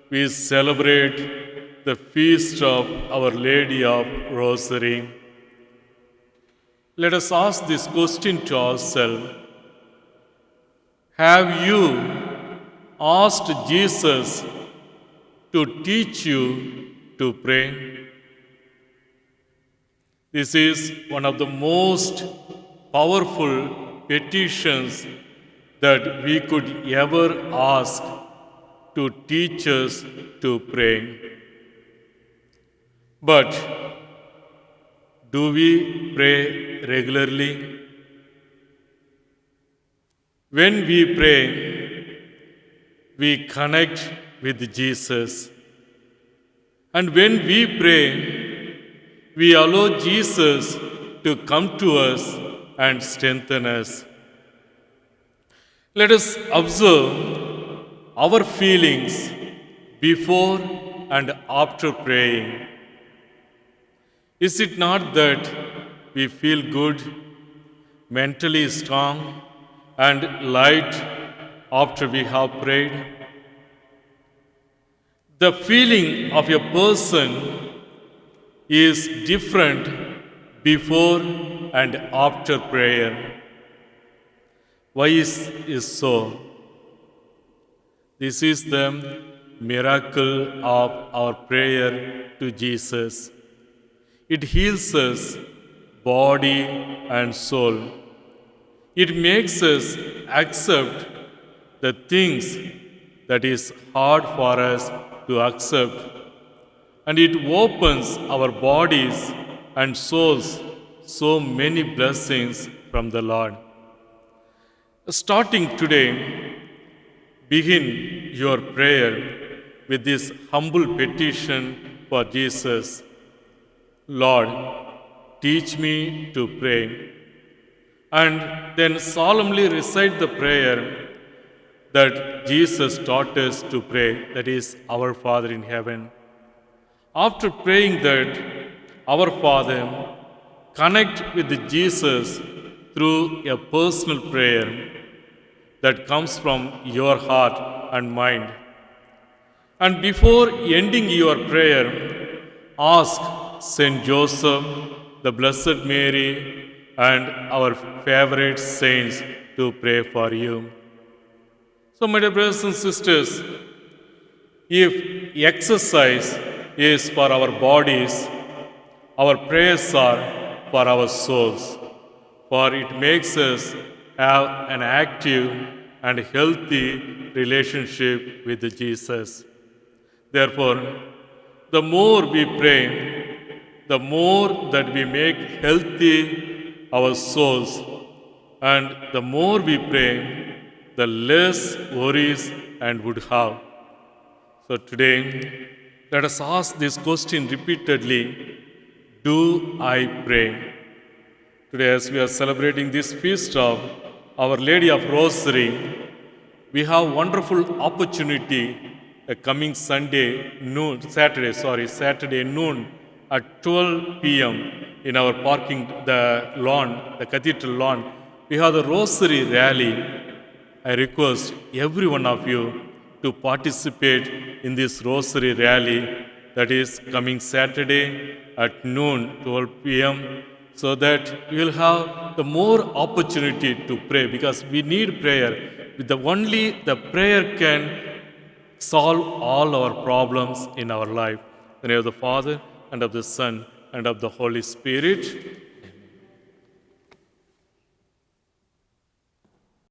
we celebrate the feast of Our Lady of Rosary. Let us ask this question to ourselves. Have you asked Jesus to teach you to pray? This is one of the most powerful petitions that we could ever ask to teach us to pray. But do we pray regularly? When we pray, we connect with Jesus. And when we pray, we allow Jesus to come to us and strengthen us. Let us observe our feelings before and after praying. Is it not that we feel good, mentally strong, and light after we have prayed? The feeling of a person is different before and after prayer. Why is so? This is the miracle of our prayer to Jesus. It heals us, body and soul. It makes us accept the things that is hard for us to accept. And it opens our bodies and souls so many blessings from the Lord. Starting today, begin your prayer with this humble petition for Jesus. Lord, teach me to pray. And then solemnly recite the prayer that Jesus taught us to pray, that is, Our Father in heaven. After praying that, Our Father, connect with Jesus through a personal prayer that comes from your heart and mind. And before ending your prayer, ask Saint Joseph, the Blessed Mary, and our favorite saints to pray for you. So, my dear brothers and sisters, if exercise is for our bodies, our prayers are for our souls, for it makes us have an active and healthy relationship with Jesus. Therefore, the more we pray, the more that we make healthy our souls, and the more we pray, the less worries and would have. So today, let us ask this question repeatedly. Do I pray? Today, as we are celebrating this feast of Our Lady of Rosary, we have wonderful opportunity coming Saturday noon at 12 p.m. in our parking, the cathedral lawn. We have the Rosary Rally. I request every one of you to participate in this Rosary Rally that is coming Saturday at noon, 12 p.m. so that we will have the more opportunity to pray, because we need prayer. Only the prayer can solve all our problems in our life. In the name of the Father, and of the Son, and of the Holy Spirit.